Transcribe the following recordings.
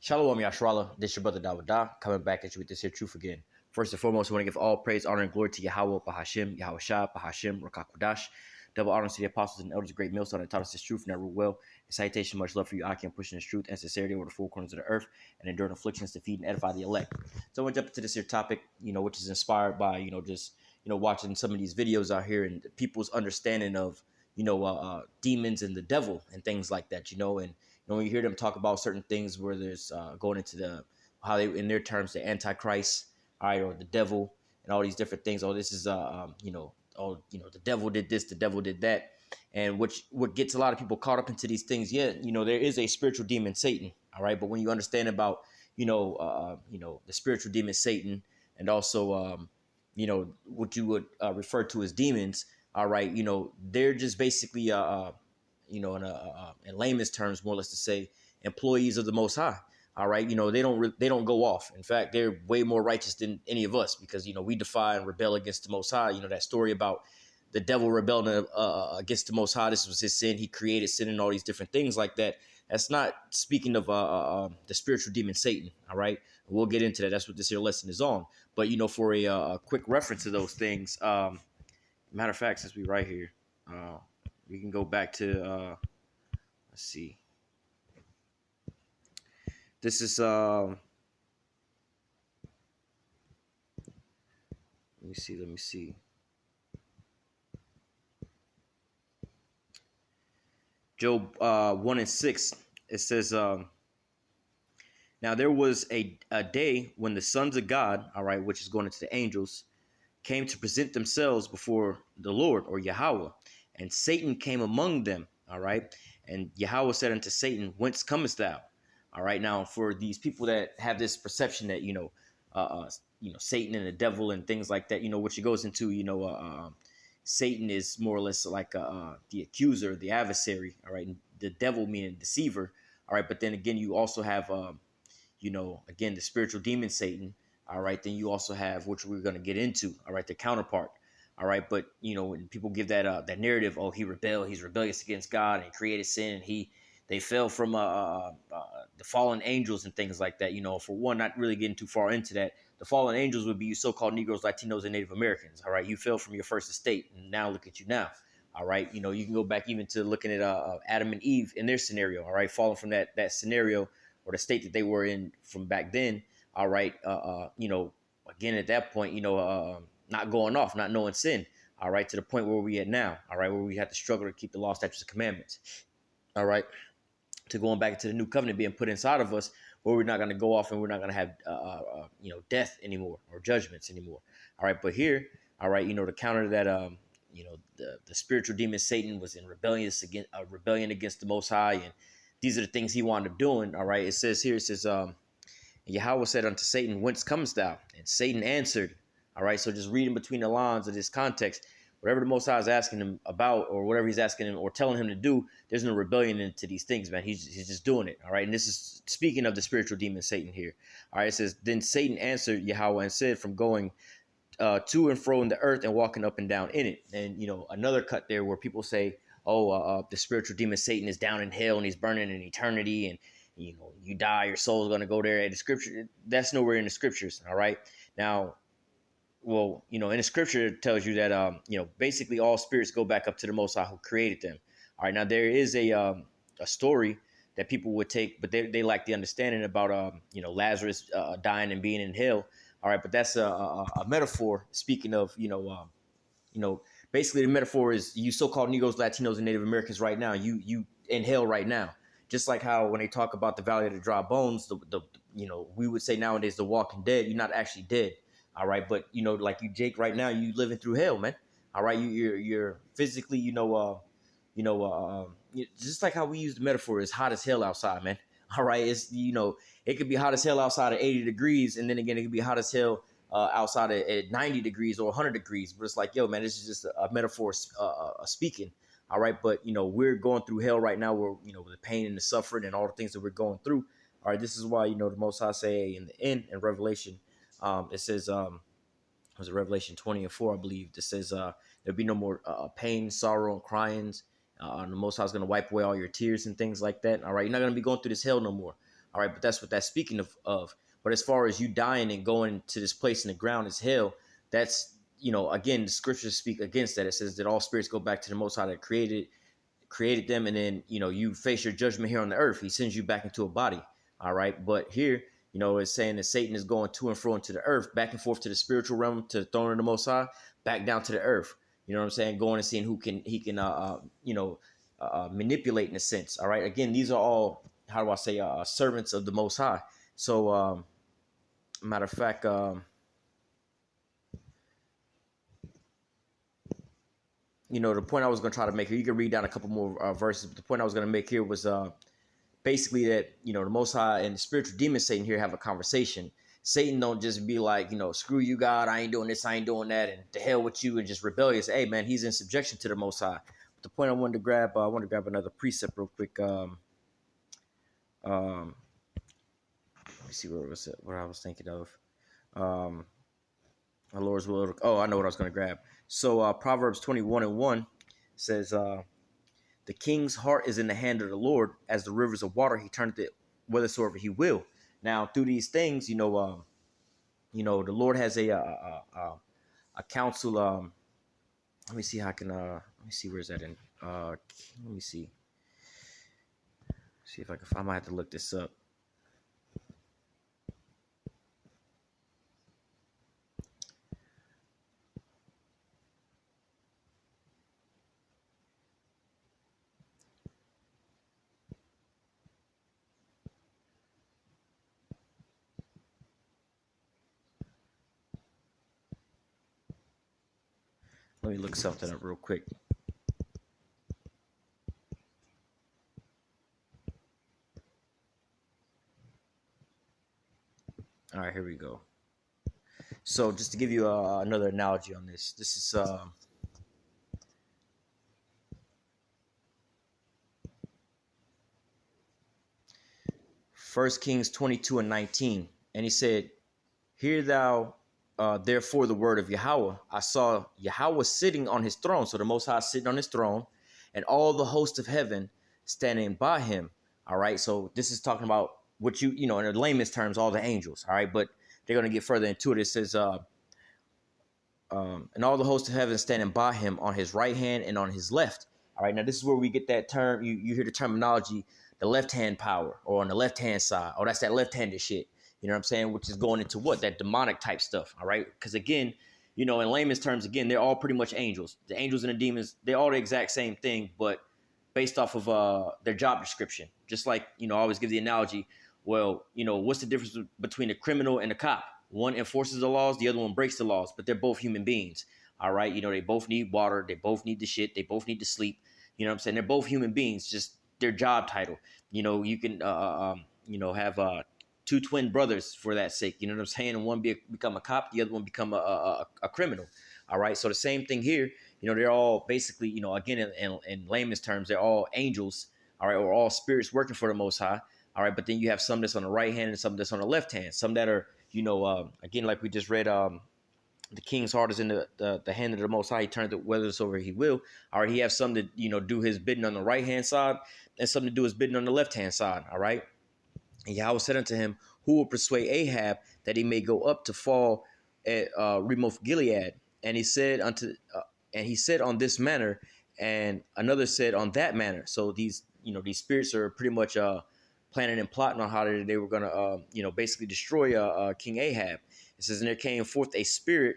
Shalom Yashrala, this your brother Dawada, coming back at you with this here truth again. First and foremost, I want to give all praise, honor, and glory to Yahweh, Bahashim, Yahweh Shah, Bahashim, Rakakwadash. Double honor to the apostles and elders, great millstone that taught us this truth, and that rule well. And citation, much love for you, Aki, pushing this truth and sincerity over the four corners of the earth, and enduring afflictions to feed and edify the elect. So I want to jump into this here topic, which is inspired by, watching some of these videos out here and people's understanding of, demons and the devil and things like that, and when you hear them talk about certain things where there's going into how they, in their terms, the Antichrist, all right, or the devil and all these different things. Oh, this is, the devil did this, the devil did that. And what gets a lot of people caught up into these things, there is a spiritual demon, Satan. All right. But when you understand about, the spiritual demon, Satan, and also, what you would refer to as demons. All right. They're just basically, in layman's terms, more or less to say, employees of the Most High. All right. They don't go off. In fact, they're way more righteous than any of us because, we defy and rebel against the Most High. That story about the devil rebelling against the Most High. This was his sin. He created sin and all these different things like that. That's not speaking of the spiritual demon, Satan. All right. We'll get into that. That's what this here lesson is on. But, for a quick reference to those things, matter of fact, since we right here, we can go back to, let's see. This is, let me see. Job 1:6, it says, now there was a day when the sons of God, all right, which is going into the angels, came to present themselves before the Lord or Yahweh, and Satan came among them, all right, and Yahweh said unto Satan, whence comest thou? All right, now for these people that have this perception that, Satan and the devil and things like that, which it goes into, Satan is more or less like the accuser, the adversary, all right, and the devil meaning deceiver, all right, but then again, you also have, again, the spiritual demon, Satan, all right, then you also have, which we're going to get into, all right, the counterpart, all right, but, when people give that that narrative, oh, he's rebellious against God and created sin, and they fell from the fallen angels and things like that. For one, not really getting too far into that. The fallen angels would be so-called Negroes, Latinos, and Native Americans. All right, you fell from your first estate, and now look at you now. All right, you can go back even to looking at Adam and Eve in their scenario. All right, falling from that scenario or the state that they were in from back then. All right, again at that point, not going off, not knowing sin. All right, to the point where we at now. All right, where we have to struggle to keep the law, statutes, and commandments. All right. To going back to the new covenant being put inside of us, where we're not going to go off and we're not going to have, death anymore or judgments anymore. All right. But here, all right, to counter that, the spiritual demon Satan was in rebellion against the Most High. And these are the things he wound up doing. All right. It says, Yahweh said unto Satan, whence comest thou? And Satan answered. All right. So just reading between the lines of this context, whatever the Most High is asking him about or whatever he's asking him or telling him to do, there's no rebellion into these things, man. He's just doing it, all right? And this is speaking of the spiritual demon Satan here. All right, it says, then Satan answered Yahweh and said, from going to and fro in the earth and walking up and down in it. And, another cut there where people say, the spiritual demon Satan is down in hell and he's burning in eternity and, you die, your soul is going to go there. At the scripture, that's nowhere in the scriptures, all right? Now, well, in the scripture, it tells you that, basically all spirits go back up to the Most High who created them. All right. Now, there is a story that people would take, but they lack the understanding about, Lazarus dying and being in hell. All right. But that's a metaphor speaking of, basically the metaphor is you so-called Negroes, Latinos, and Native Americans right now, you in hell right now. Just like how when they talk about the Valley of the Dry Bones, we would say nowadays the walking dead, you're not actually dead. All right. But, like you, Jake, right now, you living through hell, man. All right. You're physically, just like how we use the metaphor, it's hot as hell outside, man. All right. It's, it could be hot as hell outside at 80 degrees. And then again, it could be hot as hell outside at 90 degrees or 100 degrees. But it's like, yo, man, this is just a metaphor speaking. All right. But, we're going through hell right now where, the pain and the suffering and all the things that we're going through. All right. This is why, the Most High say in the end in Revelation, it says, was it Revelation 20:4, I believe, that says there'll be no more pain, sorrow, and cryings. The Most High is going to wipe away all your tears and things like that. All right, you're not going to be going through this hell no more. All right, but that's what that's speaking of. But as far as you dying and going to this place in the ground is hell, that's, again, the scriptures speak against that. It says that all spirits go back to the Most High that created them, and then you face your judgment here on the earth. He sends you back into a body. All right, but here, it's saying that Satan is going to and fro into the earth, back and forth to the spiritual realm, to the throne of the Most High, back down to the earth. You know what I'm saying? Going and seeing who he can manipulate in a sense. All right. Again, these are all, how do I say, servants of the Most High. So, matter of fact, the point I was going to try to make here, you can read down a couple more verses, but the point I was going to make here was basically that, the Most High and the spiritual demon Satan here have a conversation. Satan don't just be like, screw you, God, I ain't doing this, I ain't doing that, and to hell with you, and just rebellious. Hey, man, he's in subjection to the Most High. But the point I wanted to grab, another precept real quick. Let me see what I was thinking of. My Lord's will. Oh, I know what I was going to grab. So Proverbs 21:1 says, the king's heart is in the hand of the Lord, as the rivers of water. He turneth it whithersoever he will. Now, through these things, the Lord has a council. Let me see how I can. Let me see, where's that in? Let me see. See if I can. I might have to look this up. Let me look something up real quick. All right, here we go. So just to give you another analogy on this, this is 1 Kings 22:19. And he said, hear thou therefore the word of Yahweh. I saw Yahweh sitting on his throne. So the Most High sitting on his throne, and all the host of heaven standing by him. All right. So this is talking about what in the layman's terms, all the angels. All right. But they're going to get further into it. It says, and all the host of heaven standing by him on his right hand and on his left. All right. Now, this is where we get that term. You hear the terminology, the left hand power, or on the left hand side. Oh, that's that left handed shit. You know what I'm saying? Which is going into what? That demonic type stuff. All right. Because again, in layman's terms, again, they're all pretty much angels. The angels and the demons, they're all the exact same thing, but based off of their job description. Just like, I always give the analogy, well, what's the difference between a criminal and a cop? One enforces the laws, the other one breaks the laws, but they're both human beings. All right. They both need water. They both need the shit. They both need to sleep. You know what I'm saying? They're both human beings, just their job title. You can, have two twin brothers for that sake. You know what I'm saying? And one become a cop, the other one become a criminal. All right. So the same thing here. They're all basically, again, in layman's terms, they're all angels. All right. Or all spirits working for the Most High. All right. But then you have some that's on the right hand and some that's on the left hand. Some that are, again, like we just read, the king's heart is in the hand of the Most High. He turned it whithersoever he will. All right. He has some that, do his bidding on the right hand side and some to do his bidding on the left hand side. All right. And Yahweh said unto him, who will persuade Ahab that he may go up to fall at Ramoth Gilead? And he said on this manner, and another said on that manner. So these spirits are pretty much planning and plotting on how they were going to basically destroy King Ahab. It says, and there came forth a spirit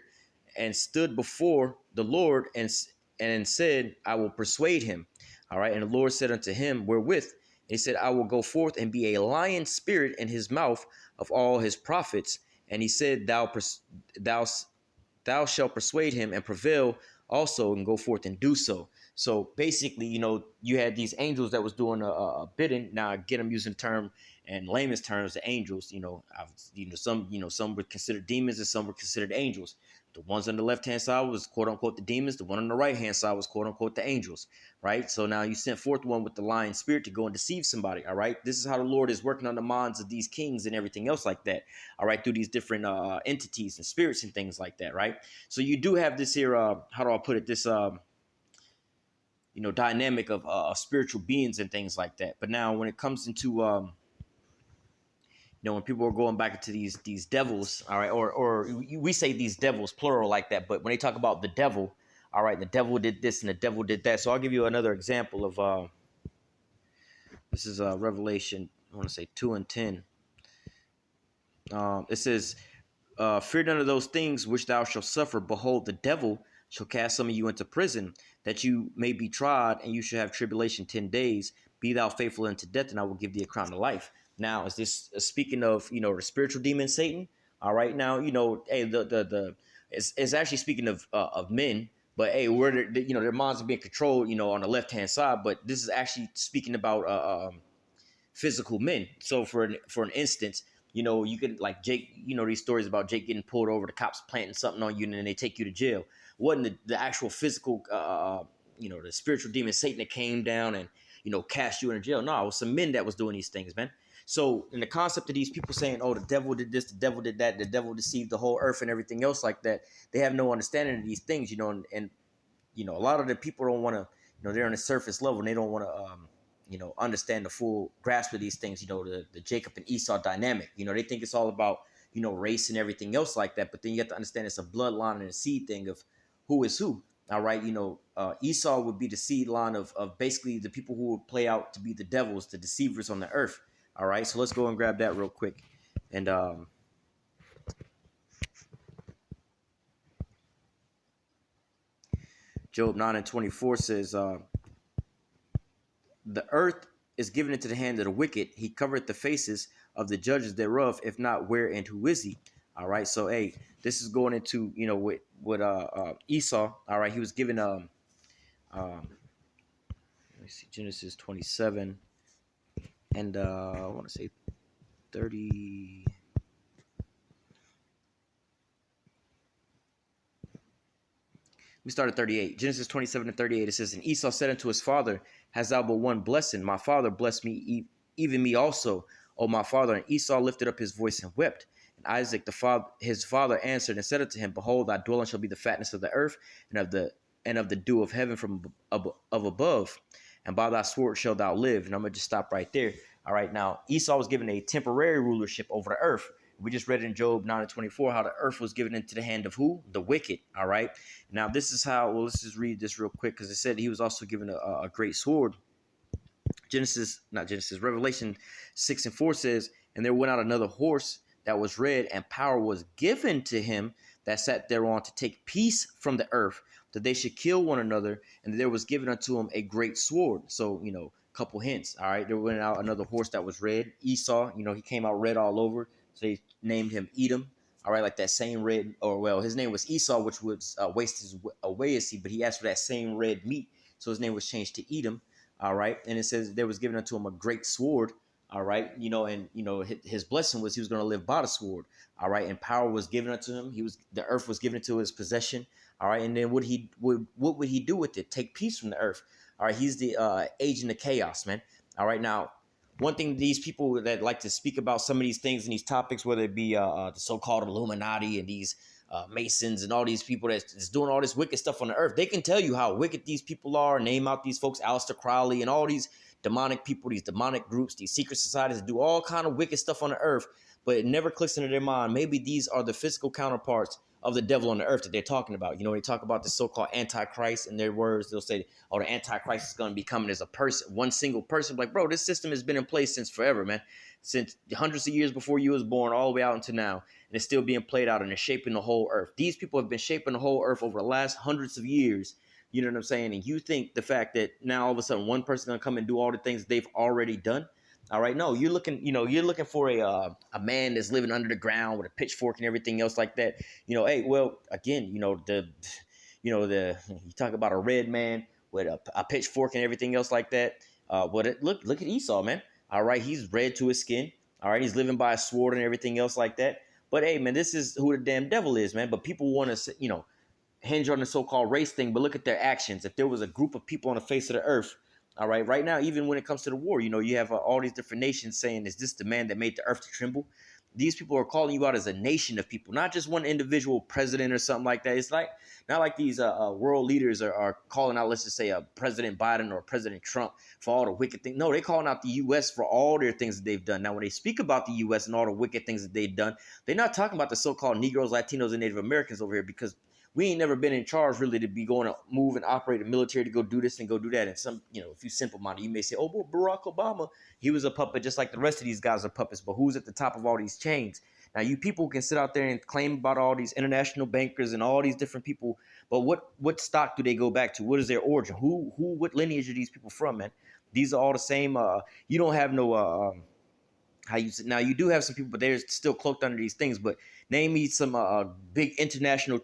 and stood before the Lord and said, I will persuade him. All right. And the Lord said unto him, wherewith? He said, I will go forth and be a lion spirit in his mouth of all his prophets. And he said, thou shalt persuade him and prevail also, and go forth and do so. So basically, you had these angels that was doing a bidding. Now, again, I'm using the term in layman's terms, the angels. Some were considered demons and some were considered angels. The ones on the left-hand side was quote unquote the demons. The one on the right-hand side was quote unquote the angels, right? So now you sent forth one with the lion spirit to go and deceive somebody, all right? This is how the Lord is working on the minds of these kings and everything else like that, all right, through these different entities and spirits and things like that, right? So you do have this here, how do I put it, this, dynamic of spiritual beings and things like that. But now when it comes into you know, when people are going back into these devils, all right, or we say these devils plural like that, but when they talk about the devil, all right, the devil did this and the devil did that. So I'll give you another example of this is Revelation, I want to say 2:10. It says, fear none of those things which thou shalt suffer. Behold, the devil shall cast some of you into prison, that you may be tried, and you shall have tribulation 10 days. Be thou faithful unto death, and I will give thee a crown of life. Now, is this speaking of, you know, the spiritual demon Satan? All right, now, you know, hey, the it's actually speaking of men, but hey, where you know, their minds are being controlled, you know, on the left hand side. But this is actually speaking about physical men. So for an instance, you know, you could like Jake, you know, these stories about Jake getting pulled over, the cops planting something on you, and then they take you to jail. It wasn't the actual physical, you know, the spiritual demon Satan that came down and, you know, cast you in jail. No, it was some men that was doing these things, man. So in the concept of these people saying, oh, the devil did this, the devil did that, the devil deceived the whole earth and everything else like that, they have no understanding of these things, you know, and you know, a lot of the people don't want to, you know, they're on the surface level and they don't want to, you know, understand the full grasp of these things, you know, the Jacob and Esau dynamic. You know, they think it's all about, you know, race and everything else like that. But then you have to understand it's a bloodline and a seed thing of who is who. All right. You know, Esau would be the seed line of basically the people who would play out to be the devils, the deceivers on the earth. All right. So let's go and grab that real quick. And Job 9:24 says, the earth is given into the hand of the wicked. He covered the faces of the judges thereof. If not, where and who is he? All right. So, hey, this is going into, you know, with Esau. All right. He was given let me see, Genesis 27 and I want to say 30. We start at 38. Genesis 27 and 38. It says, and Esau said unto his father, hast thou but one blessing? My father blessed me, even me also, O my father. And Esau lifted up his voice and wept. And Isaac, his father, answered and said unto him, behold, thy dwelling shall be the fatness of the earth, and of the dew of heaven from above. And by thy sword shalt thou live. And I'm going to just stop right there. All right, now Esau was given a temporary rulership over the earth. We just read in Job 9:24 how the earth was given into the hand of who? The wicked. All right. Now this is how. Well, let's just read this real quick because it said he was also given a great sword. Revelation 6:4 says, and there went out another horse that was red, and power was given to him that sat thereon to take peace from the earth, that they should kill one another, and there was given unto him a great sword. So, you know, couple hints. All right, there went out another horse that was red. Esau, you know, he came out red all over. So they named him Edom. All right, like that same red, or well, his name was Esau, which was waste his away, but he asked for that same red meat. So his name was changed to Edom. All right. And it says there was given unto him a great sword. All right. You know, and, you know, his blessing was he was going to live by the sword. All right. And power was given unto him. The earth was given into his possession. All right. And then what would he do with it? Take peace from the earth. All right. He's the agent of chaos, man. All right. Now, one thing these people that like to speak about some of these things and these topics, whether it be the so-called Illuminati and these Masons and all these people that's doing all this wicked stuff on the earth, they can tell you how wicked these people are, name out these folks, Aleister Crowley and all these demonic people, these demonic groups, these secret societies that do all kind of wicked stuff on the earth, but it never clicks into their mind. Maybe these are the physical counterparts of the devil on the earth that they're talking about. You know, they talk about the so-called Antichrist in their words. They'll say, oh, the Antichrist is going to be coming as a person, one single person. Like, bro, this system has been in place since forever, man. Since hundreds of years before you was born, all the way out until now. And it's still being played out and it's shaping the whole earth. These people have been shaping the whole earth over the last hundreds of years. You know what I'm saying? And you think the fact that now all of a sudden one person's going to come and do all the things they've already done. All right, no, you're looking for a man that's living under the ground with a pitchfork and everything else like that. You know, hey, well, again, you talk about a red man with a pitchfork and everything else like that. Look at Esau, man. All right, he's red to his skin. All right, he's living by a sword and everything else like that. But hey, man, this is who the damn devil is, man. But people want to, hinge on the so-called race thing. But look at their actions. If there was a group of people on the face of the earth. All right now, even when it comes to the war, you have all these different nations saying, is this the man that made the earth to tremble? these people are calling you out as a nation of people, not just one individual president or something like that. It's like not like these world leaders are calling out, let's just say, President Biden or President Trump for all the wicked things. No, they're calling out the U.S. for all their things that they've done. Now, when they speak about the U.S. and all the wicked things that they've done, they're not talking about the so-called Negroes, Latinos, and Native Americans over here, because we ain't never been in charge really to be going to move and operate a military to go do this and go do that. And some, if you simple minded, you may say, oh, well, Barack Obama, he was a puppet just like the rest of these guys are puppets. But who's at the top of all these chains? Now, you people can sit out there and claim about all these international bankers and all these different people, but what stock do they go back to? What is their origin? What lineage are these people from, man? These are all the same. You don't have no now you do have some people, but they're still cloaked under these things. But name me some big international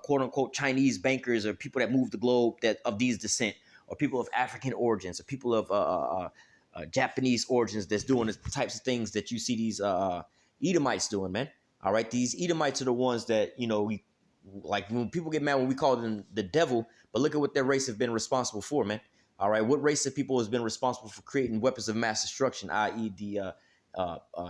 quote unquote Chinese bankers or people that move the globe that of these descent, or people of African origins, or people of Japanese origins that's doing the types of things that you see these Edomites doing, man. All right, these Edomites are the ones that we like when people get mad when we call them the devil. But look at what their race have been responsible for, man. All right, what race of people has been responsible for creating weapons of mass destruction, i.e., the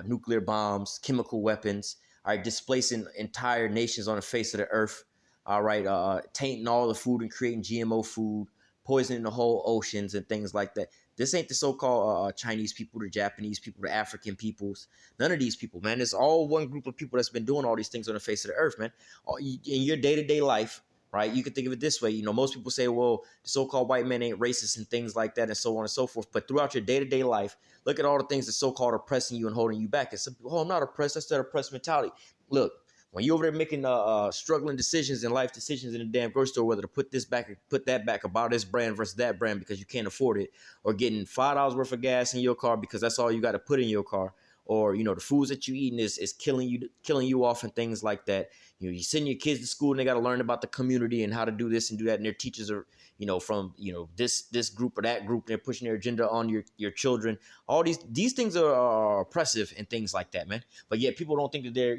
nuclear bombs, chemical weapons, all right, displacing entire nations on the face of the earth, all right, tainting all the food and creating GMO food, poisoning the whole oceans and things like that. This ain't the so-called Chinese people, the Japanese people, the African peoples. None of these people, man. It's all one group of people that's been doing all these things on the face of the earth, man. In your day-to-day life, right? You can think of it this way. Most people say, well, the so-called white man ain't racist and things like that and so on and so forth. But throughout your day-to-day life, look at all the things that so-called oppressing you and holding you back. And some people, I'm not oppressed. That's that oppressed mentality. Look, when you're over there making struggling decisions and life decisions in the damn grocery store, whether to put this back or put that back, or buy this brand versus that brand because you can't afford it, or getting $5 worth of gas in your car because that's all you got to put in your car, or the foods that you eating is killing you off and things like that. You send your kids to school and they got to learn about the community and how to do this and do that, and their teachers are from this group or that group, and they're pushing their agenda on your children. All these things are oppressive and things like that, man. But yet people don't think that they're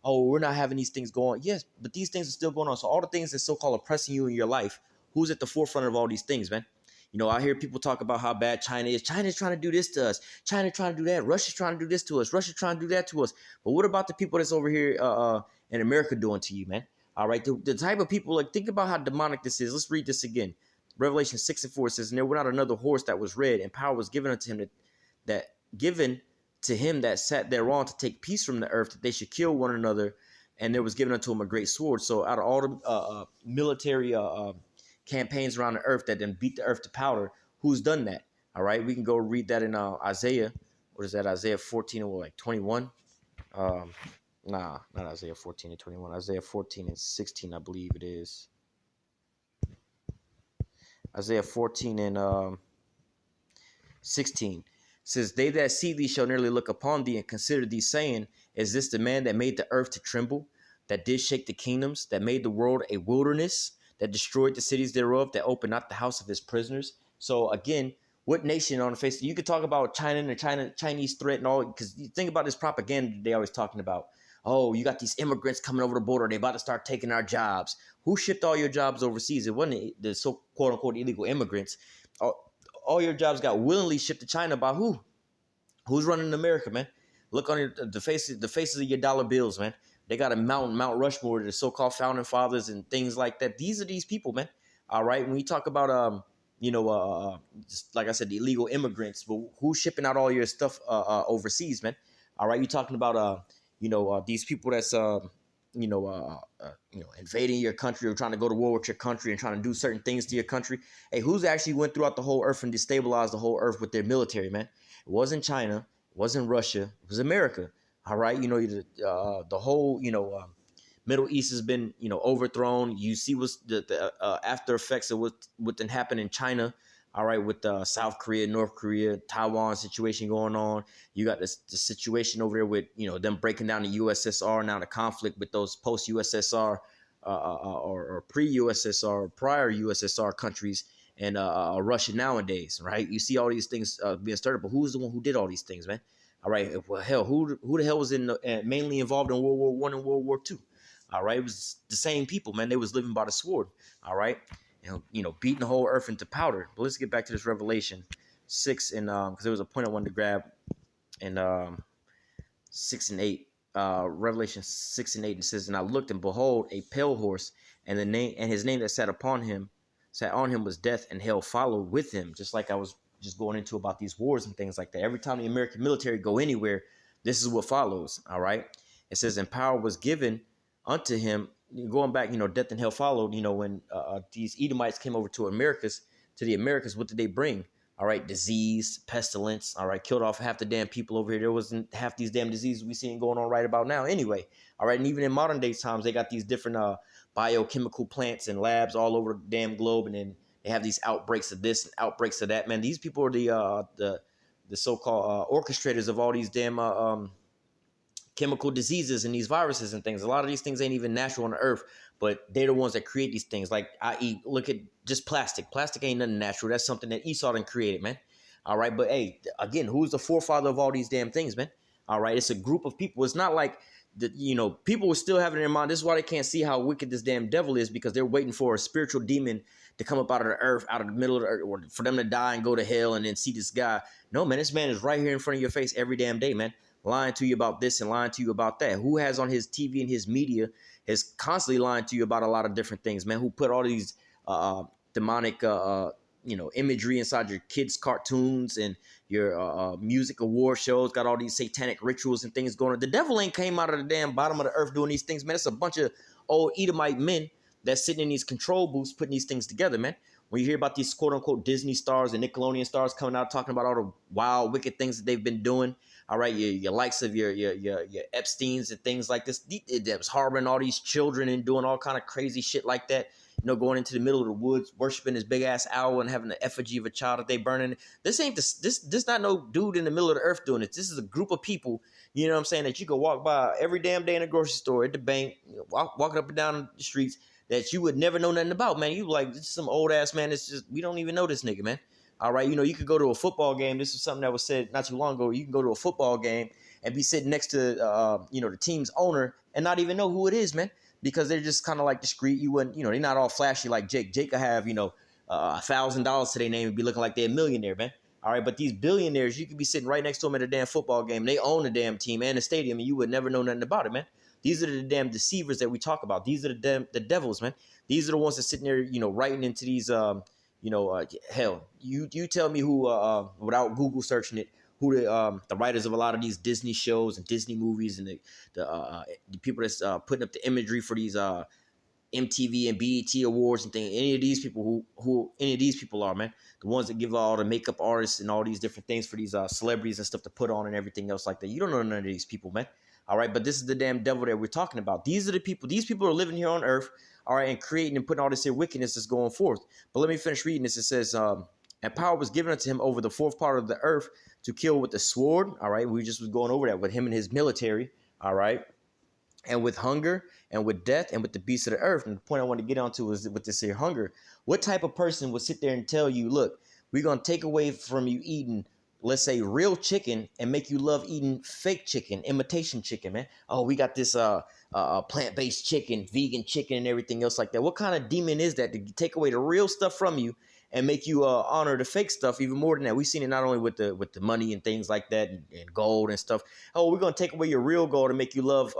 oh, we're not having these things going. Yes, but these things are still going on. So all the things that so-called oppressing you in your life, who's at the forefront of all these things, man? I hear people talk about how bad China is. China's trying to do this to us. China trying to do that. Russia's trying to do this to us. Russia's trying to do that to us. But what about the people that's over here in America doing to you, man? All right, the type of people, like, think about how demonic this is. Let's read this again. Revelation 6:4 says, and there went out another horse that was red, and power was given unto him that sat thereon to take peace from the earth, that they should kill one another, and there was given unto him a great sword. So out of all the military campaigns around the earth that then beat the earth to powder, who's done that? All right, we can go read that in Isaiah. What is that? Isaiah 14 or like 21? Nah, not Isaiah 14 and 21. Isaiah 14 and 16, I believe it is. Isaiah 14 and 16 says, they that see thee shall nearly look upon thee and consider thee, saying, is this the man that made the earth to tremble, that did shake the kingdoms, that made the world a wilderness, that destroyed the cities thereof, that opened not the house of his prisoners? So again, what nation on the face? You could talk about China and the Chinese threat and all, because you think about this propaganda they always talking about. Oh, you got these immigrants coming over the border. They about to start taking our jobs. Who shipped all your jobs overseas? It wasn't the so quote unquote illegal immigrants. All your jobs got willingly shipped to China by who? Who's running America, man? Look on the faces of your dollar bills, man. They got a Mount Rushmore, the so-called founding fathers and things like that. These are these people, man. All right. When you talk about just like I said, the illegal immigrants, but who's shipping out all your stuff overseas, man? All right. You're talking about these people that's invading your country or trying to go to war with your country and trying to do certain things to your country. Hey, who's actually went throughout the whole earth and destabilized the whole earth with their military, man? It wasn't China, it wasn't Russia, it was America. All right, the whole Middle East has been overthrown. You see what's the after effects of what then happened in China. All right, with South Korea, North Korea, Taiwan situation going on. You got the situation over there with them breaking down the USSR, now the conflict with those post USSR or pre USSR, prior USSR countries, and Russia nowadays, right? You see all these things being started, but who's the one who did all these things, man? All right, well, hell, who the hell was mainly involved in World War I and World War II? All right, it was the same people, man. They was living by the sword. All right, beating the whole earth into powder. But let's get back to this Revelation 6 and because there was a point I wanted to grab in 6 and 8. Revelation 6 and 8, it says, "And I looked, and behold, a pale horse, and his name that sat on him was Death, and hell followed with him." Just like I was just going into about these wars and things like that. Every time the American military go anywhere, this is what follows. All right. It says, "And power was given unto him." Going back, death and hell followed. When these Edomites came over to the Americas, what did they bring? All right, disease, pestilence. All right, killed off half the damn people over here. There wasn't half these damn diseases we seeing going on right about now. Anyway, all right, and even in modern day times, they got these different biochemical plants and labs all over the damn globe, and then they have these outbreaks of this and outbreaks of that. Man, these people are the so-called orchestrators of all these damn chemical diseases and these viruses and things. A lot of these things ain't even natural on the earth, but they're the ones that create these things. Like, i.e., look at just plastic. Plastic ain't nothing natural. That's something that Esau done created, man. All right, but hey, again, who's the forefather of all these damn things, man? All right, it's a group of people. It's not like people will still have it in their mind. This is why they can't see how wicked this damn devil is, because they're waiting for a spiritual demon to come up out of the earth, out of the middle of the earth, or for them to die and go to hell and then see this guy. No, man, this man is right here in front of your face every damn day, man, lying to you about this and lying to you about that. Who has on his TV and his media is constantly lying to you about a lot of different things, man. Who put all these demonic imagery inside your kids' cartoons and your music award shows, got all these satanic rituals and things going on. The devil ain't came out of the damn bottom of the earth doing these things, man. It's a bunch of old Edomite men that's sitting in these control booths putting these things together, man. When you hear about these quote-unquote Disney stars and Nickelodeon stars coming out talking about all the wild, wicked things that they've been doing, all right, your likes of your Epsteins and things like this, that was harboring all these children and doing all kind of crazy shit like that, going into the middle of the woods, worshiping this big ass owl and having the effigy of a child that they burning. This ain't this not no dude in the middle of the earth doing it. This is a group of people, you know what I'm saying, that you could walk by every damn day in the grocery store, at the bank, walking up and down the streets, that you would never know nothing about, man. You like, this is some old ass man. It's just, we don't even know this nigga, man. All right, you could go to a football game. This is something that was said not too long ago. You can go to a football game and be sitting next to the team's owner and not even know who it is, man, because they're just kind of like discreet. You wouldn't, they're not all flashy like Jake. Jake could have $1,000 to their name and be looking like they're a millionaire, man. All right, but these billionaires, you could be sitting right next to them at a damn football game. They own the damn team and the stadium, and you would never know nothing about it, man. These are the damn deceivers that we talk about. These are the devils, man. These are the ones that sitting there, writing into these, hell, you tell me who, without Google searching it, who the writers of a lot of these Disney shows and Disney movies and the people that's putting up the imagery for these MTV and BET awards and things. Any of these people who any of these people are, man. The ones that give all the makeup artists and all these different things for these celebrities and stuff to put on and everything else like that. You don't know none of these people, man. All right, but this is the damn devil that we're talking about. These are the people. These people are living here on earth, all right, and creating and putting all this here wickedness that's going forth. But let me finish reading this. It says, and power was given unto him over the fourth part of the earth to kill with the sword. All right, we just was going over that with him and his military. All right, and with hunger and with death and with the beasts of the earth. And the point I want to get onto is with this here hunger. What type of person would sit there and tell you, look, we're going to take away from you eating, let's say, real chicken and make you love eating fake chicken, imitation chicken, man. Oh, we got this plant-based chicken, vegan chicken and everything else like that. What kind of demon is that to take away the real stuff from you and make you honor the fake stuff even more than that? We've seen it not only with the money and things like that and gold and stuff. Oh, we're going to take away your real gold and make you love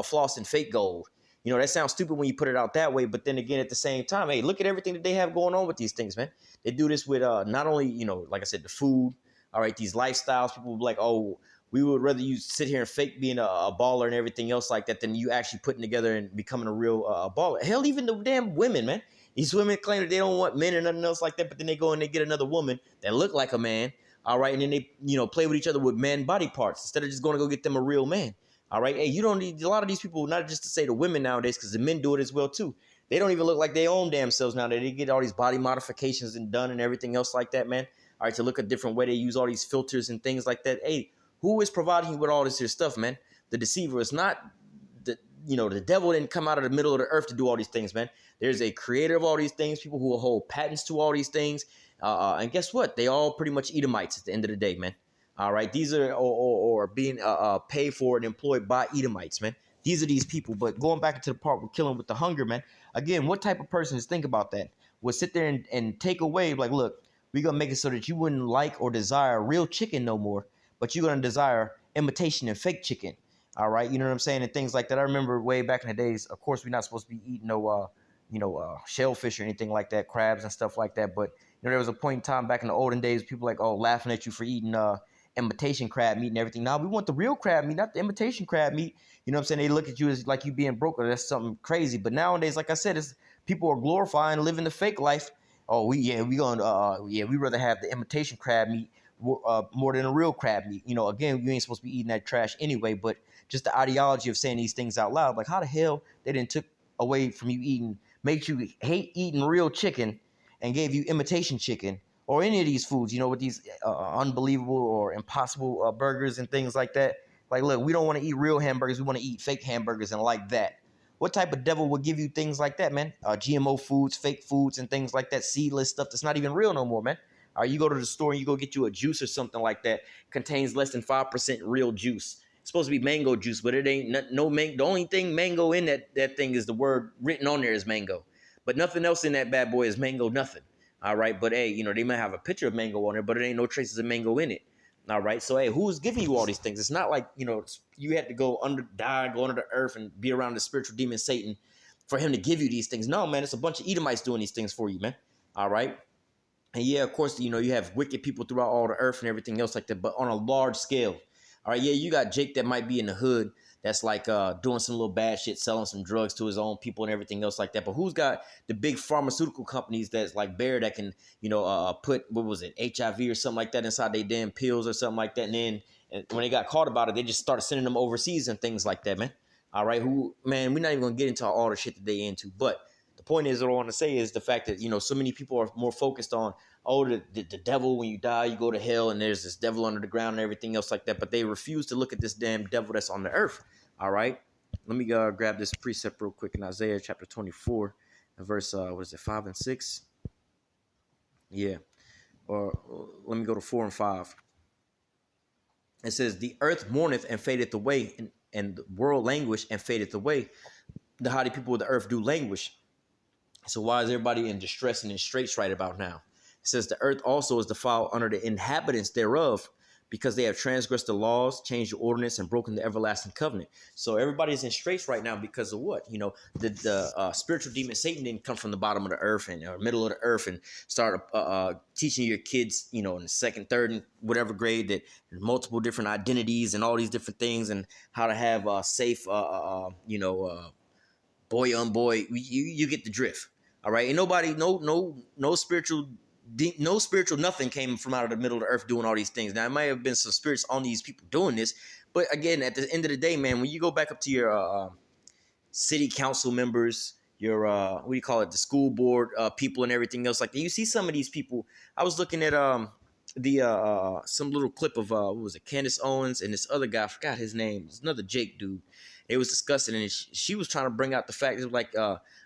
floss and fake gold. That sounds stupid when you put it out that way, but then again, at the same time, hey, look at everything that they have going on with these things, man. They do this with not only, like I said, the food, all right, these lifestyles. People will be like, oh, we would rather you sit here and fake being a baller and everything else like that than you actually putting together and becoming a real baller. Hell, even the damn women, man. These women claim that they don't want men or nothing else like that, but then they go and they get another woman that look like a man, all right, and then they, play with each other with man body parts instead of just going to go get them a real man, all right? Hey, you don't need a lot of these people, not just to say the women nowadays, because the men do it as well, too. They don't even look like their own damn selves nowadays. They get all these body modifications and done and everything else like that, man. All right, to look a different way. They use all these filters and things like that. Hey, who is providing you with all this here stuff, man? The deceiver is not the devil didn't come out of the middle of the earth to do all these things, man. There's a creator of all these things, people who will hold patents to all these things. And guess what? They all pretty much Edomites at the end of the day, man. All right, these are or being paid for and employed by Edomites, man. These are these people. But going back into the part we're killing with the hunger, man. Again, what type of person is, think about that, would sit there and take away, like, look, we're going to make it so that you wouldn't like or desire real chicken no more, but you're going to desire imitation and fake chicken. All right, you know what I'm saying, and things like that. I remember way back in the days. Of course, we're not supposed to be eating no, shellfish or anything like that, crabs and stuff like that. But there was a point in time back in the olden days, people like, oh, laughing at you for eating imitation crab meat and everything. Now we want the real crab meat, not the imitation crab meat. You know what I'm saying? They look at you as like you being broke or that's something crazy. But nowadays, like I said, it's people are glorifying living the fake life. Oh, we rather have the imitation crab meat more than a real crab meat. Again, you ain't supposed to be eating that trash anyway. But just the ideology of saying these things out loud, like how the hell they didn't took away from you eating, made you hate eating real chicken, and gave you imitation chicken or any of these foods, with these unbelievable or impossible burgers and things like that. Like, look, we don't want to eat real hamburgers. We want to eat fake hamburgers and like that. What type of devil would give you things like that, man? GMO foods, fake foods, and things like that, seedless stuff that's not even real no more, man. You go to the store and you go get you a juice or something like that, contains less than 5% real juice. It's supposed to be mango juice, but it ain't no mango. The only thing mango in that thing is the word written on there is mango. But nothing else in that bad boy is mango, nothing. All right. But hey, they might have a picture of mango on there, but it ain't no traces of mango in it. All right. So hey, who's giving you all these things? It's not like, you had to go go under the earth and be around the spiritual demon Satan for him to give you these things. No, man, it's a bunch of Edomites doing these things for you, man. All right. And yeah, of course, you have wicked people throughout all the earth and everything else like that, but on a large scale. All right, yeah, you got Jake that might be in the hood that's like doing some little bad shit, selling some drugs to his own people and everything else like that. But who's got the big pharmaceutical companies that's like Bayer that can, put, what was it, HIV or something like that inside their damn pills or something like that. And then when they got caught about it, they just started sending them overseas and things like that, man. All right, man, we're not even going to get into all the shit that they into. But the point is, what I want to say is the fact that, so many people are more focused on, oh, the devil, when you die, you go to hell, and there's this devil under the ground and everything else like that. But they refuse to look at this damn devil that's on the earth. All right. Let me grab this precept real quick in Isaiah chapter 24, verse, 5 and 6? Yeah. Or let me go to 4 and 5. It says, the earth mourneth and fadeth away, and the world languish and fadeth away. The haughty people of the earth do languish. So why is everybody in distress and in straits right about now? It says the earth also is defiled under the inhabitants thereof, because they have transgressed the laws, changed the ordinance, and broken the everlasting covenant. So everybody's in straits right now because of what? The spiritual demon Satan didn't come from the bottom of the earth and or middle of the earth and start teaching your kids, in the second, third, and whatever grade that there's multiple different identities and all these different things and how to have safe, boy on boy. You get the drift. All right, and nobody, no spiritual nothing came from out of the middle of the earth doing all these things. Now, it might have been some spirits on these people doing this, but again, at the end of the day, man, when you go back up to your city council members, your what do you call it, the school board people and everything else like that, you see some of these people. I was looking at the some little clip of what was it, Candace Owens and this other guy, I forgot his name. It's another Jake dude. They was discussing, and she was trying to bring out the fact that like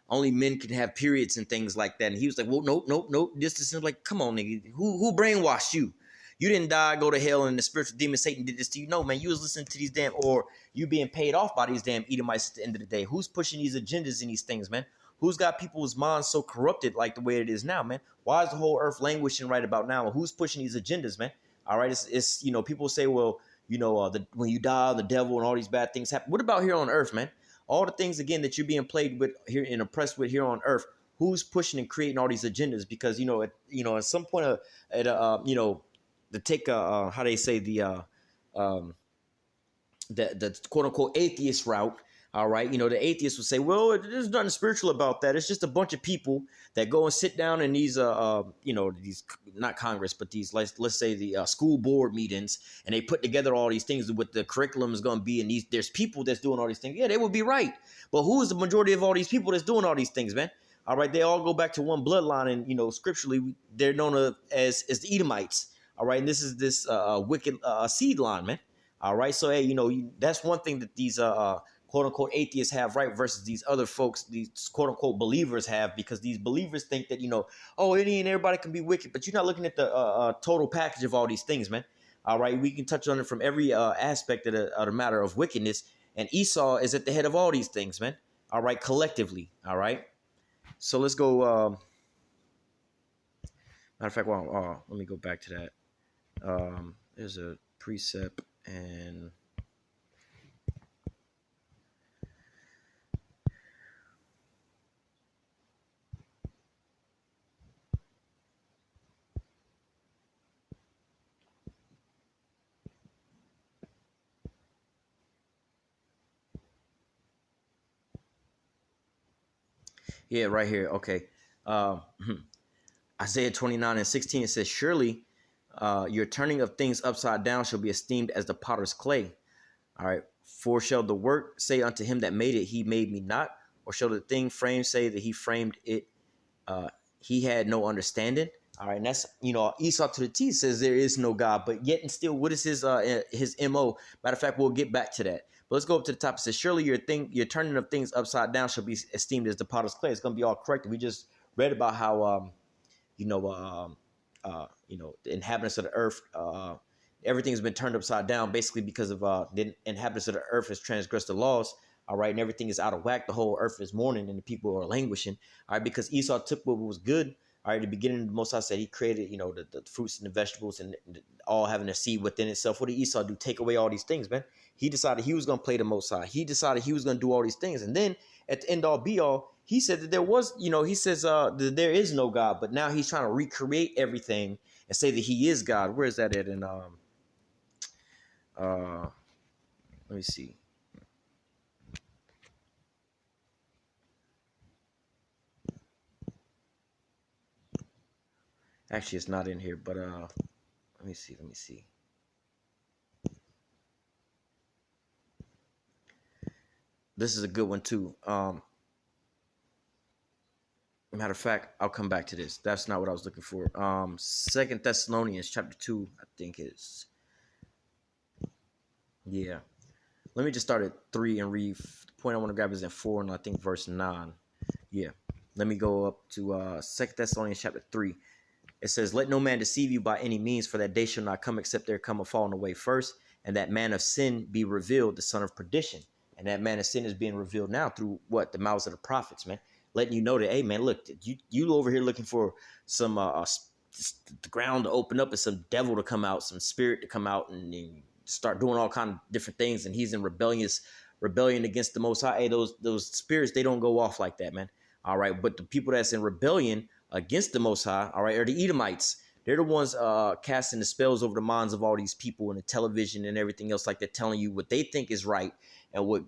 only men can have periods and things like that. And he was like, well, nope. This is like, come on, nigga. Who brainwashed you? You didn't die, go to hell, and the spiritual demon Satan did this to you. No, man, you was listening to these damn, or you being paid off by these damn Edomites at the end of the day. Who's pushing these agendas and these things, man? Who's got people's minds so corrupted like the way it is now, man? Why is the whole earth languishing right about now? Who's pushing these agendas, man? All right, it's people say, well, when you die, the devil and all these bad things happen. What about here on earth, man? All the things, again, that you're being played with here and oppressed with here on earth. Who's pushing and creating all these agendas? Because at some point, to take how they say the quote unquote atheist route. All right, the atheists would say, well, there's nothing spiritual about that. It's just a bunch of people that go and sit down in these, these, not Congress, but these, let's say the school board meetings, and they put together all these things with the curriculum is going to be, and there's people that's doing all these things. Yeah, they would be right. But who is the majority of all these people that's doing all these things, man? All right, they all go back to one bloodline, and, scripturally, they're known as the Edomites. All right, and this is this wicked seed line, man. All right, so hey, that's one thing that these quote unquote atheists have right versus these other folks, these quote unquote believers have, because these believers think that any and everybody can be wicked, but you're not looking at the total package of all these things, man. All right, we can touch on it from every aspect of the matter of wickedness, and Esau is at the head of all these things, man. All right, collectively. All right, so let's go. Matter of fact, let me go back to that. There's a precept and Yeah, right here. Okay. Um, Isaiah 29:16, it says, surely your turning of things upside down shall be esteemed as the potter's clay. All right. For shall the work say unto him that made it, he made me not? Or shall the thing framed say that he framed it, uh, he had no understanding? All right. And that's, Esau to the T says there is no God, but yet and still, what is his MO? Matter of fact, we'll get back to that. But let's go up to the top. It says, surely your turning of things upside down shall be esteemed as the potter's clay. It's going to be all correct. We just read about how, the inhabitants of the earth, everything's been turned upside down basically because of the inhabitants of the earth has transgressed the laws. All right, and everything is out of whack. The whole earth is mourning, and the people are languishing. All right, because Esau took what was good. All right, at the beginning, the Most High said He created, the fruits and the vegetables, and all having a seed within itself. What did Esau do? Take away all these things, man. He decided he was going to play the Most High. He decided he was going to do all these things, and then at the end all be all, he said that there was, he says that there is no God, but now he's trying to recreate everything and say that He is God. Where is that at? In let me see. Actually, it's not in here, but let me see. Let me see. This is a good one too. Matter of fact, I'll come back to this. That's not what I was looking for. Second Thessalonians chapter 2, I think is. Yeah. Let me just start at 3 and read. The point I want to grab is in 4 and I think verse 9. Yeah. Let me go up to Second Thessalonians chapter 3. It says, let no man deceive you by any means, for that day shall not come except there come a falling away first, and that man of sin be revealed, the son of perdition. And that man of sin is being revealed now through what? The mouths of the prophets, man. Letting you know that, hey, man, look, you over here looking for some the ground to open up and some devil to come out, some spirit to come out and start doing all kind of different things. And he's in rebellion against the Most High. Hey, those spirits, they don't go off like that, man. All right. But the people that's in rebellion against the Most High, all right, are the Edomites. They're the ones casting the spells over the minds of all these people in the television and everything else like that, telling you what they think is right and what,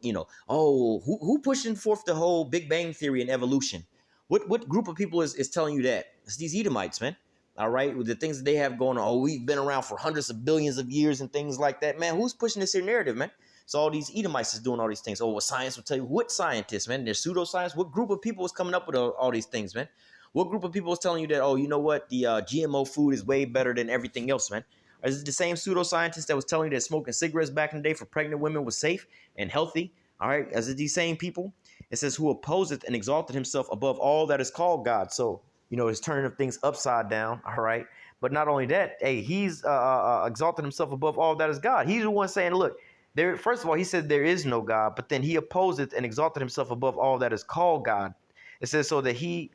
who pushing forth the whole Big Bang Theory and evolution? What group of people is telling you that? It's these Edomites, man. All right, with the things that they have going on. Oh, we've been around for hundreds of billions of years and things like that, man. Who's pushing this here narrative, man? So all these Edomites is doing all these things. Oh, well, science will tell you. What scientists, man? There's pseudoscience. What group of people is coming up with all these things, man? What group of people is telling you that, oh, you know what? The GMO food is way better than everything else, man? Is it the same pseudoscientist that was telling you that smoking cigarettes back in the day for pregnant women was safe and healthy? All right. Is it these same people? It says, who opposeth and exalted himself above all that is called God. So, he's turning of things upside down. All right. But not only that, hey, he's exalted himself above all that is God. He's the one saying, look, there. First of all, he said there is no God, but then he opposeth and exalted himself above all that is called God. It says so that he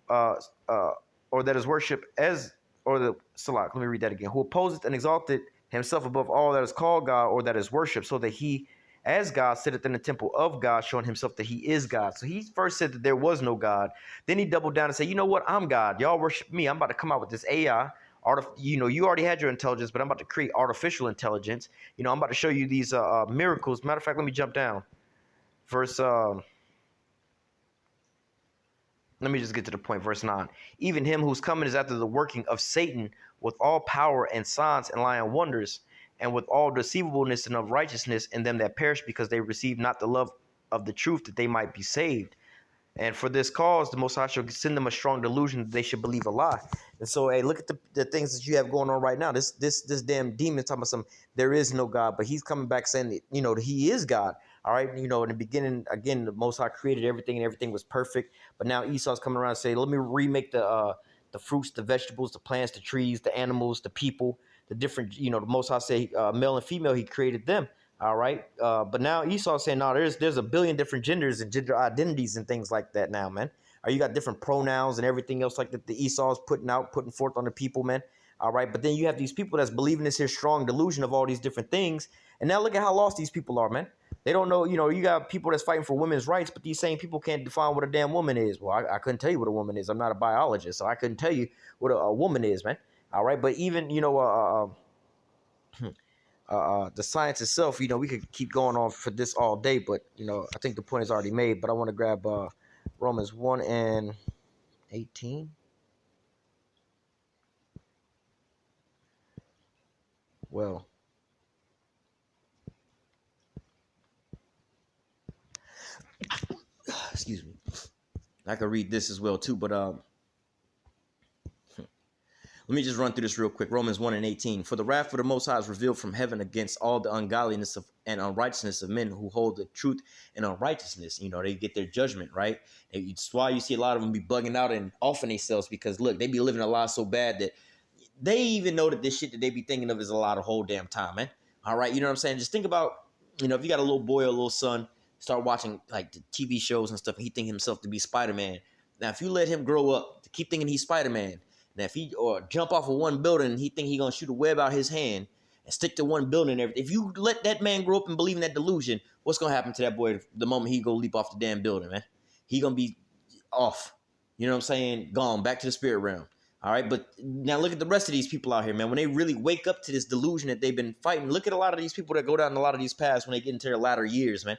uh, or that is worship as, or the Salak, let me read that again. Who opposeth and exalted himself above all that is called God or that is worship, so that he, as God, sitteth in the temple of God, showing himself that he is God. So he first said that there was no God. Then he doubled down and said, you know what? I'm God. Y'all worship me. I'm about to come out with this AI. You already had your intelligence, but I'm about to create artificial intelligence. I'm about to show you these miracles. Matter of fact, let me jump down. Verse let me just get to the point. Verse 9. Even him whose coming is after the working of Satan with all power and signs and lying wonders, and with all deceivableness and of righteousness in them that perish, because they receive not the love of the truth, that they might be saved. And for this cause, the Most High shall send them a strong delusion that they should believe a lie. And so, hey, look at the things that you have going on right now. This damn demon talking about there is no God, but he's coming back saying that, that he is God. All right. In the beginning, again, the Most High created everything and everything was perfect. But now Esau's coming around and saying, let me remake the fruits, the vegetables, the plants, the trees, the animals, the people, the different, the Most High say male and female, he created them. All right. But now Esau's saying, no, there's a billion different genders and gender identities and things like that now, man. Or you got different pronouns and everything else like that the Esau's putting forth on the people, man. All right. But then you have these people that's believing this here strong delusion of all these different things. And now look at how lost these people are, man. They don't know, you got people that's fighting for women's rights, but these same people can't define what a damn woman is. Well, I couldn't tell you what a woman is. I'm not a biologist, so I couldn't tell you what a woman is, man. All right. But even, the science itself, we could keep going on for this all day, but I think the point is already made. But I want to grab Romans 1 and 18. Well, excuse me. I could read this as well too, but let me just run through this real quick. Romans 1 and 18. For the wrath of the Most High is revealed from heaven against all the ungodliness of and unrighteousness of men who hold the truth in unrighteousness. You know, they get their judgment, right? It's why you see a lot of them be bugging out and offing themselves because, look, they be living a lie so bad that they even know that this shit that they be thinking of is a lot of whole damn time, man. All right, you know what I'm saying? Just think about, you know, if you got a little boy or a little son, start watching like the TV shows and stuff, and he think himself to be Spider-Man. Now, if you let him grow up to keep thinking he's Spider-Man, now, if he or jump off of one building and he think he gonna shoot a web out his hand and stick to one building and everything, if you let that man grow up and believe in that delusion, what's gonna happen to that boy the moment he go leap off the damn building, man? He gonna be off. You know what I'm saying? Gone back to the spirit realm. All right, but now look at the rest of these people out here, man. When they really wake up to this delusion that they've been fighting, look at a lot of these people that go down a lot of these paths when they get into their latter years, man.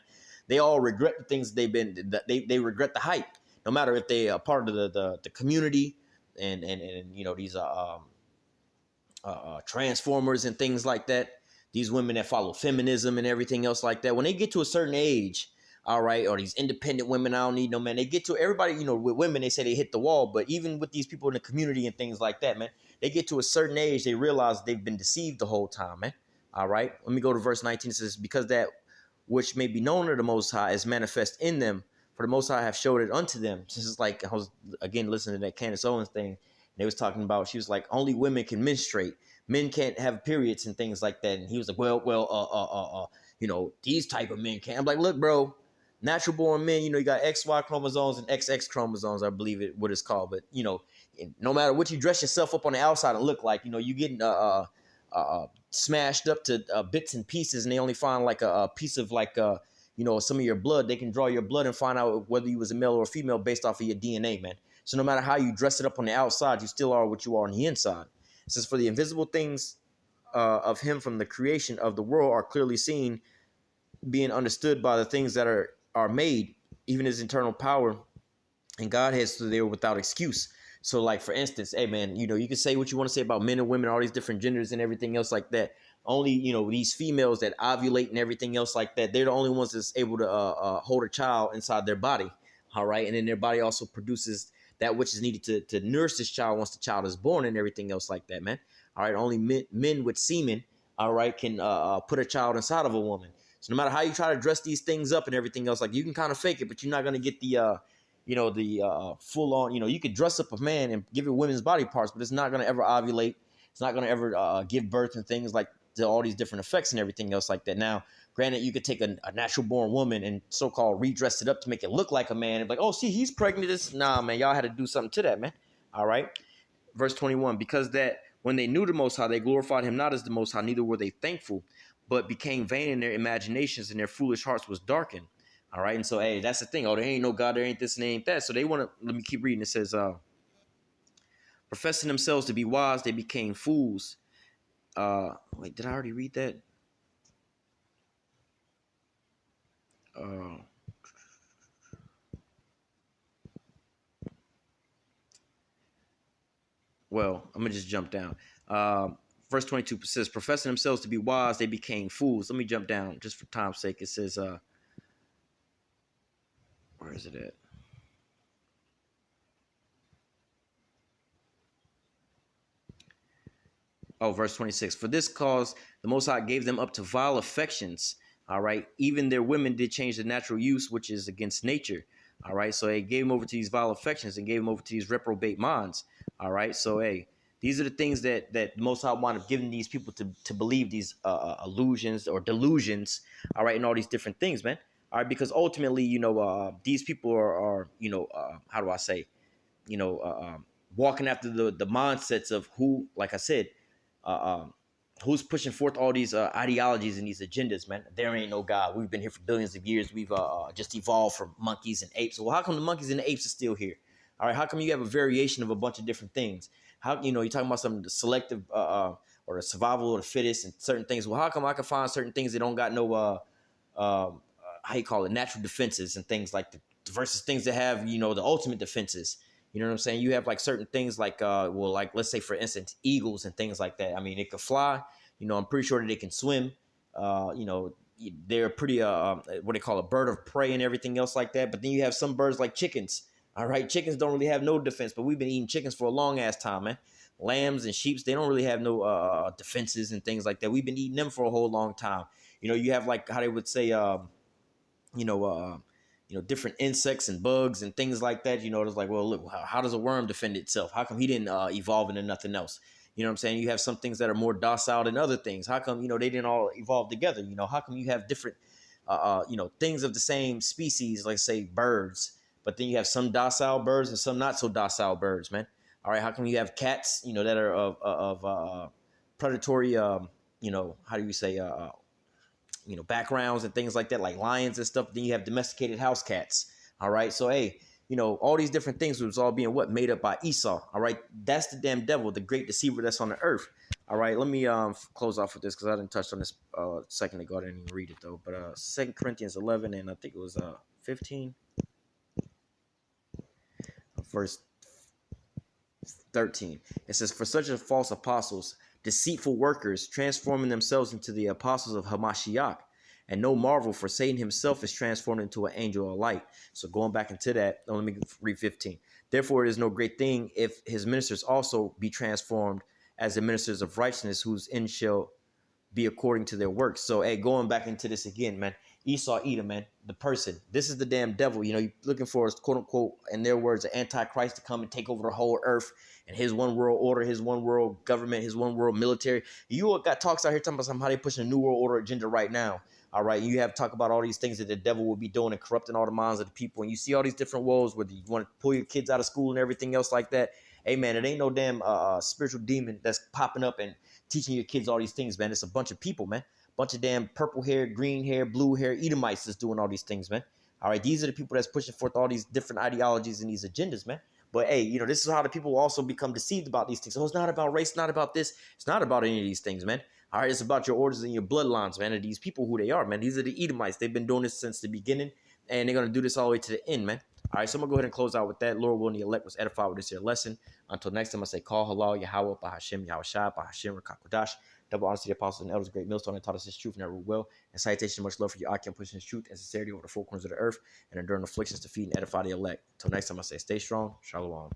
They all regret the things that they've been. They regret the hype, no matter if they are part of the community and you know these transformers and things like that. These women that follow feminism and everything else like that. When they get to a certain age, all right, or these independent women, I don't need no man. They get to everybody, you know, with women, they say they hit the wall, but even with these people in the community and things like that, man, they get to a certain age, they realize they've been deceived the whole time, man. All right, let me go to verse 19. It says, because that which may be known of the Most High is manifest in them, for the Most High have showed it unto them. This is like, I was again listening to that Candace Owens thing. And they was talking about, she was like, only women can menstruate. Men can't have periods and things like that. And he was like, you know, these type of men can't. I'm like, look, bro, natural born men, you know, you got XY chromosomes and XX chromosomes, I believe it what it's called. But, you know, no matter what you dress yourself up on the outside and look like, you know, you getting smashed up to bits and pieces, and they only find like a piece of like you know, some of your blood. They can draw your blood and find out whether you was a male or a female based off of your DNA, man. So no matter how you dress it up on the outside, you still are what you are on the inside. It says, for the invisible things of him from the creation of the world are clearly seen, being understood by the things that are made, even his internal power and Godhead, so they were without excuse. So, like for instance, hey man, you know, you can say what you want to say about men and women, all these different genders and everything else like that. Only, you know, these females that ovulate and everything else like that, they're the only ones that's able to hold a child inside their body. All right, and then their body also produces that which is needed to nurse this child once the child is born and everything else like that, man. All right, only men with semen, all right, can put a child inside of a woman. So no matter how you try to dress these things up and everything else, like you can kind of fake it, but you're not gonna get the you know, the full on, you know, you could dress up a man and give it women's body parts, but it's not going to ever ovulate. It's not going to ever give birth and things like all these different effects and everything else like that. Now, granted, you could take a natural born woman and so-called redress it up to make it look like a man and be like, oh, see, he's pregnant. Nah, man, y'all had to do something to that, man. All right. Verse 21, because that when they knew the Most High, they glorified him not as the Most High, neither were they thankful, but became vain in their imaginations, and their foolish hearts was darkened. All right. And so, hey, that's the thing. Oh, there ain't no God, there ain't this and there ain't that. So they want to, let me keep reading. It says, professing themselves to be wise, they became fools. Wait, did I already read that? Well, I'm going to just jump down. Verse 22 says, professing themselves to be wise, they became fools. Let me jump down just for time's sake. It says, where is it at? Oh, verse 26. For this cause, the Most High gave them up to vile affections. All right. Even their women did change the natural use, which is against nature. All right. So they gave them over to these vile affections and gave them over to these reprobate minds. All right. So, hey, these are the things that the Most High wound up giving these people to believe these illusions or delusions. All right. And all these different things, man. All right. Because ultimately, you know, these people are you know, how do I say, you know, walking after the mindsets of who, like I said, who's pushing forth all these ideologies and these agendas, man. There ain't no God. We've been here for billions of years. We've just evolved from monkeys and apes. Well, how come the monkeys and the apes are still here? All right, how come you have a variation of a bunch of different things? How, you know, you're talking about some selective or the survival of the fittest and certain things. Well, how come I can find certain things that don't got no how you call it, natural defenses and things like versus things that have, you know, the ultimate defenses. You know what I'm saying? You have like certain things like well, like let's say for instance, eagles and things like that. I mean, it could fly. You know, I'm pretty sure that they can swim. You know, they're pretty what they call a bird of prey and everything else like that. But then you have some birds like chickens. All right, chickens don't really have no defense, but we've been eating chickens for a long ass time, man. Lambs and sheeps, they don't really have no defenses and things like that. We've been eating them for a whole long time. You know, you have like how they would say, you know, different insects and bugs and things like that. You know, it's like, well, look, how does a worm defend itself? How come he didn't evolve into nothing else? You know what I'm saying? You have some things that are more docile than other things. How come, you know, they didn't all evolve together? You know, how come you have different, you know, things of the same species, like say birds, but then you have some docile birds and some not so docile birds, man. All right, how come you have cats, you know, that are of predatory, you know, how do you say, you know, backgrounds and things like that, like lions and stuff. Then you have domesticated house cats. All right. So, hey, you know, all these different things was all being what made up by Esau. All right. That's the damn devil, the great deceiver that's on the earth. All right. Let me close off with this because I didn't touch on this a second ago. I didn't even read it though. But 2 Corinthians 11 and I think it was 15, verse 13. It says, "For such are false apostles, deceitful workers, transforming themselves into the apostles of Hamashiach. And no marvel, for Satan himself is transformed into an angel of light." So going back into that, let me read 15. "Therefore it is no great thing if his ministers also be transformed as the ministers of righteousness, whose end shall be according to their works." So, hey, going back into this again, man, Esau, Edom, man, the person, this is the damn devil. You know, you're looking for, quote unquote, in their words, an antichrist to come and take over the whole earth and his one world order, his one world government, his one world military. You got talks out here talking about how they pushing a new world order agenda right now. All right, you have talk about all these things that the devil will be doing and corrupting all the minds of the people. And you see all these different woes where you want to pull your kids out of school and everything else like that. Hey, man, it ain't no damn spiritual demon that's popping up and teaching your kids all these things, man. It's a bunch of people, man. Bunch of damn purple hair, green hair, blue hair, Edomites that's doing all these things, man. All right, these are the people that's pushing forth all these different ideologies and these agendas, man. But hey, you know, this is how the people also become deceived about these things. Oh, it's not about race, not about this. It's not about any of these things, man. All right, it's about your orders and your bloodlines, man. And these people, who they are, man. These are the Edomites. They've been doing this since the beginning, and they're going to do this all the way to the end, man. All right, so I'm going to go ahead and close out with that. Lord willing, the elect was edified with this here lesson. Until next time, I say, call halal, Yahweh, Bahashem, Yahushua, Bahashem, Rakakodash. Double honor to the apostles and elders, great millstone, that taught us his truth and never will. And citation, much love for you, Akim, pushing his truth and sincerity over the four corners of the earth and enduring afflictions to feed and edify the elect. Until next time, I say, stay strong. Shalom.